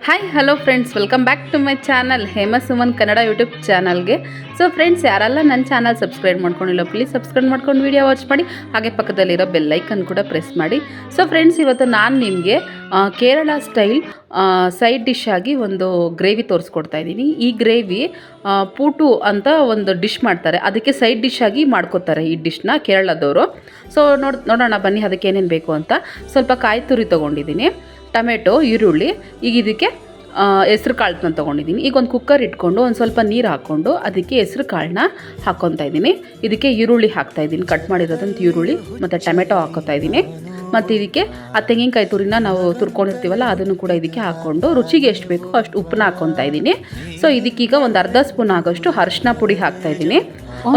Hi hello friends, welcome back to my channel Hema Suman Kannada YouTube ಚಾನಲ್ಗೆ. So friends, ಯಾರೆಲ್ಲ ನನ್ನ channel subscribe ಮಾಡ್ಕೊಂಡಿಲ್ಲ please subscribe ಮಾಡ್ಕೊಂಡು ವೀಡಿಯೋ ವಾಚ್ ಮಾಡಿ, ಹಾಗೆ ಪಕ್ಕದಲ್ಲಿರೋ ಬೆಲ್ಲೈಕನ್ ಕೂಡ ಪ್ರೆಸ್ ಮಾಡಿ. ಸೊ ಫ್ರೆಂಡ್ಸ್, ಇವತ್ತು ನಾನು ನಿಮಗೆ ಕೇರಳ ಸ್ಟೈಲ್ ಸೈಡ್ ಡಿಶ್ ಆಗಿ ಒಂದು ಗ್ರೇವಿ ತೋರಿಸ್ಕೊಡ್ತಾ ಇದ್ದೀನಿ. ಈ ಗ್ರೇವಿ ಪೂಟು ಅಂತ ಒಂದು ಡಿಶ್ ಮಾಡ್ತಾರೆ, ಅದಕ್ಕೆ ಸೈಡ್ ಡಿಶ್ ಆಗಿ ಮಾಡ್ಕೋತಾರೆ ಈ ಡಿಶ್ನ ಕೇರಳದವರು. ಸೊ ನೋಡೋಣ ಬನ್ನಿ ಅದಕ್ಕೆ ಏನೇನು ಬೇಕು ಅಂತ. ಸ್ವಲ್ಪ ಕಾಯಿ ತುರಿ ತೊಗೊಂಡಿದ್ದೀನಿ, ಟೊಮೆಟೊ, ಈರುಳ್ಳಿ, ಈಗ ಇದಕ್ಕೆ ಹೆಸ್ರು ಕಾಳನ್ನ ತೊಗೊಂಡಿದ್ದೀನಿ. ಈಗ ಒಂದು ಕುಕ್ಕರ್ ಇಟ್ಕೊಂಡು ಒಂದು ಸ್ವಲ್ಪ ನೀರು ಹಾಕ್ಕೊಂಡು ಅದಕ್ಕೆ ಹೆಸ್ರು ಕಾಳನ್ನ ಹಾಕ್ಕೊತಾ ಇದ್ದೀನಿ. ಇದಕ್ಕೆ ಈರುಳ್ಳಿ ಹಾಕ್ತಾಯಿದ್ದೀನಿ, ಕಟ್ ಮಾಡಿರೋದಂತ ಈರುಳ್ಳಿ ಮತ್ತು ಟೊಮೆಟೊ ಹಾಕ್ಕೊತಾ ಇದ್ದೀನಿ. ಮತ್ತು ಇದಕ್ಕೆ ಆ ತೆಂಗಿನಕಾಯಿ ತುರಿನ ನಾವು ತುರ್ಕೊಂಡಿರ್ತೀವಲ್ಲ ಅದನ್ನು ಕೂಡ ಇದಕ್ಕೆ ಹಾಕ್ಕೊಂಡು ರುಚಿಗೆ ಎಷ್ಟು ಬೇಕೋ ಅಷ್ಟು ಉಪ್ಪನ್ನ ಹಾಕ್ಕೊತಾ ಇದ್ದೀನಿ. ಸೊ ಇದಕ್ಕೀಗ ಒಂದು ಅರ್ಧ ಸ್ಪೂನ್ ಆಗೋಷ್ಟು ಅರಿಶಿನ ಪುಡಿ ಹಾಕ್ತಾಯಿದ್ದೀನಿ,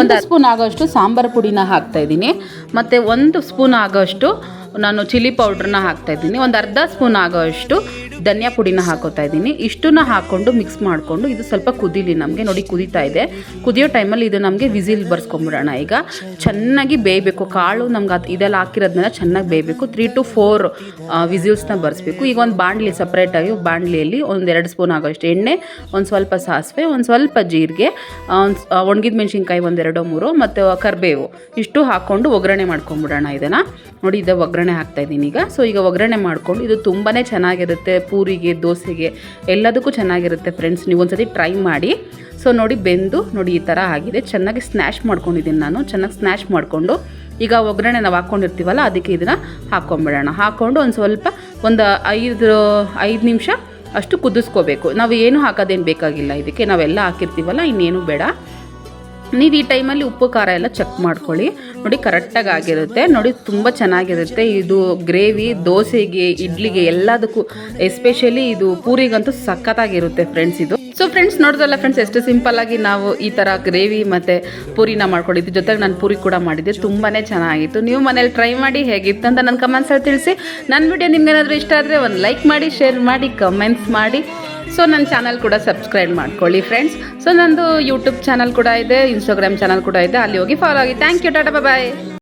ಒಂದು ಸ್ಪೂನ್ ಆಗೋಷ್ಟು ಸಾಂಬಾರು ಪುಡಿನ ಹಾಕ್ತಾಯಿದ್ದೀನಿ, ಮತ್ತು 1 ಸ್ಪೂನ್ ಆಗೋಷ್ಟು ನಾನು ಚಿಲ್ಲಿ ಪೌಡ್ರನ್ನ ಹಾಕ್ತಾಯಿದ್ದೀನಿ, ಒಂದು ಅರ್ಧ ಸ್ಪೂನ್ ಆಗೋಷ್ಟು ಧನಿಯಾ ಪುಡಿನ ಹಾಕೋತಾ ಇದ್ದೀನಿ. ಇಷ್ಟನ್ನು ಹಾಕ್ಕೊಂಡು ಮಿಕ್ಸ್ ಮಾಡಿಕೊಂಡು ಇದು ಸ್ವಲ್ಪ ಕುದೀಲಿ. ನಮಗೆ ನೋಡಿ ಕುದೀತಾ ಇದೆ. ಕುದಿಯೋ ಟೈಮಲ್ಲಿ ಇದು ನಮಗೆ ವಿಸಿಲ್ ಬರ್ಸ್ಕೊಂಬಿಡೋಣ. ಈಗ ಚೆನ್ನಾಗಿ ಬೇಯಬೇಕು ಕಾಳು, ನಮ್ಗೆ ಇದೆಲ್ಲ ಹಾಕಿರೋದನ್ನ ಚೆನ್ನಾಗಿ ಬೇಯಬೇಕು. 3 to 4 ವಿಸಿಲ್ಸ್ನ ಬರ್ಸ್ಬೇಕು. ಈಗ ಒಂದು ಬಾಣಲಿ ಸಪ್ರೇಟಾಗಿ ಬಾಣಲಿಯಲ್ಲಿ ಒಂದು 2 ಸ್ಪೂನ್ ಆಗೋಷ್ಟು ಎಣ್ಣೆ, ಒಂದು ಸ್ವಲ್ಪ ಸಾಸಿವೆ, ಒಂದು ಸ್ವಲ್ಪ ಜೀರಿಗೆ, ಒಣಗಿದ ಮೆಣಸಿನ್ಕಾಯಿ 1, 2, 3 ಮತ್ತು ಕರಿಬೇವು ಇಷ್ಟು ಹಾಕ್ಕೊಂಡು ಒಗ್ಗರಣೆ ಮಾಡ್ಕೊಂಬಿಡೋಣ. ಇದನ್ನು ನೋಡಿ, ಇದು ಒಗ್ಗರಣೆ ಹಾಕ್ತಾಯಿದ್ದೀನಿ ಈಗ. ಸೊ ಈಗ ಒಗ್ಗರಣೆ ಮಾಡಿಕೊಂಡು ಇದು ತುಂಬಾ ಚೆನ್ನಾಗಿರುತ್ತೆ, ಪೂರಿಗೆ, ದೋಸೆಗೆ ಎಲ್ಲದಕ್ಕೂ ಚೆನ್ನಾಗಿರುತ್ತೆ ಫ್ರೆಂಡ್ಸ್. ನೀವು ಒಂದ್ಸತಿ ಟ್ರೈ ಮಾಡಿ. ಸೊ ನೋಡಿ ಬೆಂದು ನೋಡಿ ಈ ಥರ ಆಗಿದೆ. ಚೆನ್ನಾಗಿ ಸ್ನ್ಯಾಶ್ ಮಾಡ್ಕೊಂಡಿದ್ದೀನಿ ನಾನು. ಚೆನ್ನಾಗಿ ಸ್ನ್ಯಾಶ್ ಮಾಡಿಕೊಂಡು ಈಗ ಒಗ್ಗರಣೆ ನಾವು ಹಾಕ್ಕೊಂಡಿರ್ತೀವಲ್ಲ ಅದಕ್ಕೆ ಇದನ್ನು ಹಾಕ್ಕೊಂಬಿಡೋಣ. ಹಾಕ್ಕೊಂಡು ಒಂದು ಸ್ವಲ್ಪ ಒಂದು 5 ನಿಮಿಷ ಅಷ್ಟು ಕುದಿಸ್ಕೋಬೇಕು. ನಾವು ಏನು ಹಾಕೋದೇನು ಬೇಕಾಗಿಲ್ಲ ಇದಕ್ಕೆ, ನಾವೆಲ್ಲ ಹಾಕಿರ್ತೀವಲ್ಲ, ಇನ್ನೇನು ಬೇಡ. ನೀವು ಈ ಟೈಮಲ್ಲಿ ಉಪ್ಪು ಖಾರ ಎಲ್ಲ ಚೆಕ್ ಮಾಡ್ಕೊಳ್ಳಿ. ನೋಡಿ ಕರೆಕ್ಟಾಗಿ ಆಗಿರುತ್ತೆ. ನೋಡಿ ತುಂಬ ಚೆನ್ನಾಗಿರುತ್ತೆ ಇದು ಗ್ರೇವಿ. ದೋಸೆಗೆ, ಇಡ್ಲಿಗೆ ಎಲ್ಲದಕ್ಕೂ, ಎಸ್ಪೆಷಲಿ ಇದು ಪೂರಿಗಂತೂ ಸಖತ್ತಾಗಿರುತ್ತೆ ಫ್ರೆಂಡ್ಸ್ ಇದು. ಸೊ ಫ್ರೆಂಡ್ಸ್, ನೋಡಿದ್ರಲ್ಲ ಫ್ರೆಂಡ್ಸ್, ಎಷ್ಟು ಸಿಂಪಲ್ಲಾಗಿ ನಾವು ಈ ಥರ ಗ್ರೇವಿ ಮತ್ತು ಪೂರಿನ ಮಾಡ್ಕೊಂಡಿದ್ದು. ಜೊತೆಗೆ ನಾನು ಪೂರಿ ಕೂಡ ಮಾಡಿದ್ದೆ, ತುಂಬಾ ಚೆನ್ನಾಗಿತ್ತು. ನೀವು ಮನೇಲಿ ಟ್ರೈ ಮಾಡಿ ಹೇಗಿತ್ತು ಅಂತ ನನ್ನ ಕಮೆಂಟ್ಸಲ್ಲಿ ತಿಳಿಸಿ. ನನ್ನ ವಿಡಿಯೋ ನಿಮ್ಗೇನಾದರೂ ಇಷ್ಟ ಆದರೆ ಒಂದು ಲೈಕ್ ಮಾಡಿ, ಶೇರ್ ಮಾಡಿ, ಕಮೆಂಟ್ಸ್ ಮಾಡಿ. ಸೊ ನನ್ನ ಚಾನಲ್ ಕೂಡ ಸಬ್ಸ್ಕ್ರೈಬ್ ಮಾಡ್ಕೊಳ್ಳಿ ಫ್ರೆಂಡ್ಸ್. ಸೊ ನಂದು ಯೂಟ್ಯೂಬ್ ಚಾನಲ್ ಕೂಡ ಇದೆ, ಇನ್ಸ್ಟಾಗ್ರಾಮ್ ಚಾನಲ್ ಕೂಡ ಇದೆ, ಅಲ್ಲಿ ಹೋಗಿ ಫಾಲೋ ಆಗಿ. Thank you, tata, bye.